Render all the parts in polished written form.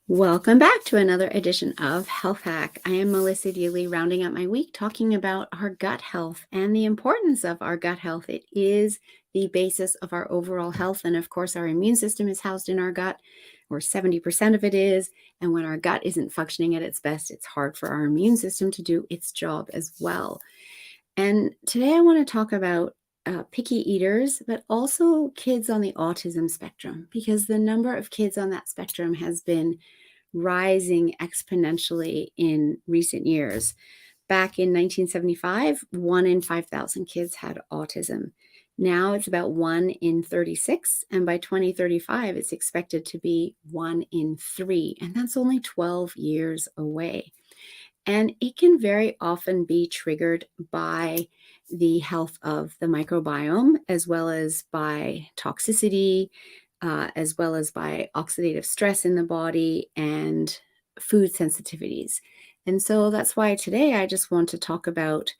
Welcome back to another edition of Health Hack. I am Melissa Deely, rounding up my week talking about our gut health and the importance of our gut health. It is the basis of our overall health. And of course, our immune system is housed in our gut, or 70% of it is. And when our gut isn't functioning at its best, it's hard for our immune system to do its job as well. And today I want to talk about picky eaters, but also kids on the autism spectrum, because the number of kids on that spectrum has been rising exponentially in recent years. Back in 1975, 1 in 5,000 kids had autism. Now it's about 1 in 36, and by 2035, it's expected to be 1 in 3, and that's only 12 years away. And it can very often be triggered by the health of the microbiome, as well as by toxicity, as well as by oxidative stress in the body and food sensitivities. And so that's why today I just want to talk about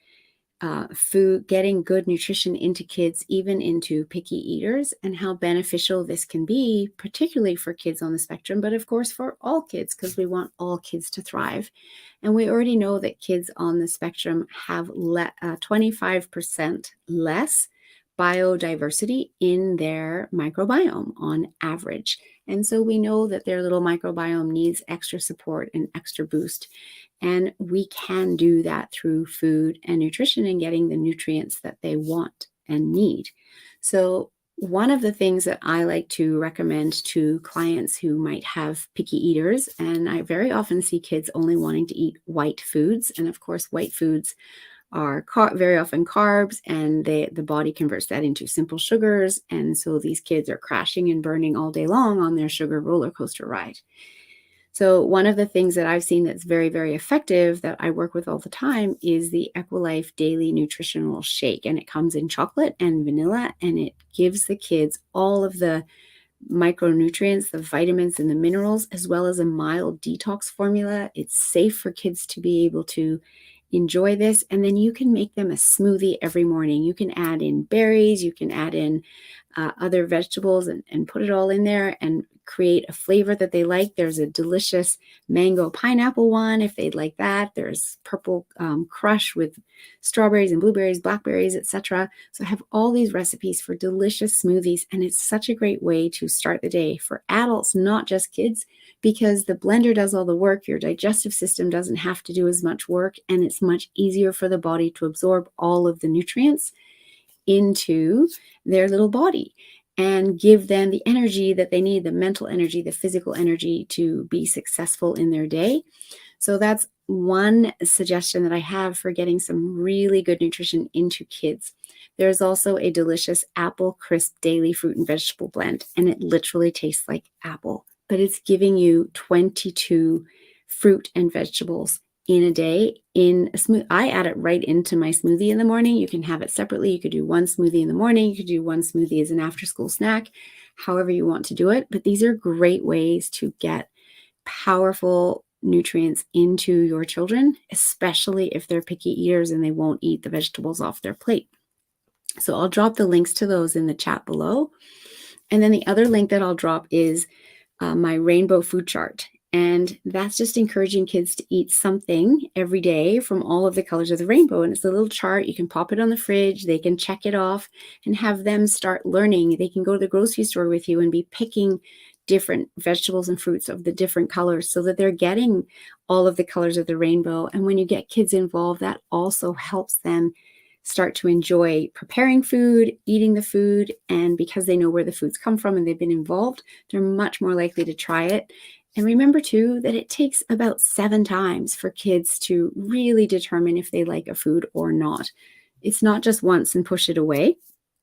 food, getting good nutrition into kids, even into picky eaters, and how beneficial this can be, particularly for kids on the spectrum, but of course for all kids, because we want all kids to thrive. And we already know that kids on the spectrum have 25% less biodiversity in their microbiome on average. And so we know that their little microbiome needs extra support and extra boost. And we can do that through food and nutrition and getting the nutrients that they want and need. So one of the things that I like to recommend to clients who might have picky eaters, and I very often see kids only wanting to eat white foods. And of course, white foods are very often carbs, and the body converts that into simple sugars. And so these kids are crashing and burning all day long on their sugar roller coaster ride. So one of the things that I've seen that's very, very effective that I work with all the time is the Equilife Daily Nutritional Shake. And it comes in chocolate and vanilla, and it gives the kids all of the micronutrients, the vitamins and the minerals, as well as a mild detox formula. It's safe for kids to be able to enjoy this. And then you can make them a smoothie every morning. You can add in berries, you can add in other vegetables and put it all in there and create a flavor that they like. There's a delicious mango pineapple one if they'd like that. There's purple crush with strawberries and blueberries, blackberries, etc. So I have all these recipes for delicious smoothies, and it's such a great way to start the day for adults, not just kids, because the blender does all the work. Your digestive system doesn't have to do as much work, and it's much easier for the body to absorb all of the nutrients into their little body and give them the energy that they need, the mental energy, the physical energy to be successful in their day. So that's one suggestion that I have for getting some really good nutrition into kids. There's also a delicious apple crisp daily fruit and vegetable blend, and it literally tastes like apple, but it's giving you 22 fruit and vegetables in a day in a smoothie. I add it right into my smoothie in the morning. You can have it separately. You could do one smoothie in the morning. You could do one smoothie as an after school snack, however you want to do it. But these are great ways to get powerful nutrients into your children, especially if they're picky eaters and they won't eat the vegetables off their plate. So I'll drop the links to those in the chat below. And then the other link that I'll drop is my rainbow food chart. And that's just encouraging kids to eat something every day from all of the colors of the rainbow. And it's a little chart. You can pop it on the fridge. They can check it off and have them start learning. They can go to the grocery store with you and be picking different vegetables and fruits of the different colors so that they're getting all of the colors of the rainbow. And when you get kids involved, that also helps them start to enjoy preparing food, eating the food. And because they know where the foods come from and they've been involved, they're much more likely to try it. And remember, too, that it takes about 7 times for kids to really determine if they like a food or not. It's not just once and push it away.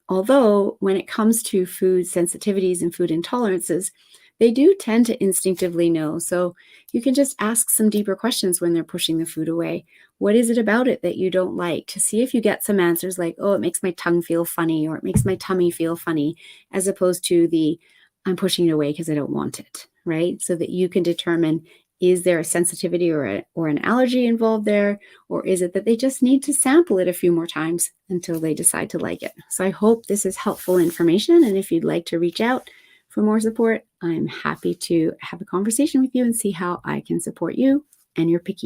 Although when it comes to food sensitivities and food intolerances, they do tend to instinctively know. So you can just ask some deeper questions when they're pushing the food away. What is it about it that you don't like? To see if you get some answers like, oh, it makes my tongue feel funny, or it makes my tummy feel funny, as opposed to the, I'm pushing it away because I don't want it, right? So that you can determine, is there a sensitivity or an allergy involved there? Or is it that they just need to sample it a few more times until they decide to like it? So I hope this is helpful information. And if you'd like to reach out for more support, I'm happy to have a conversation with you and see how I can support you and your picky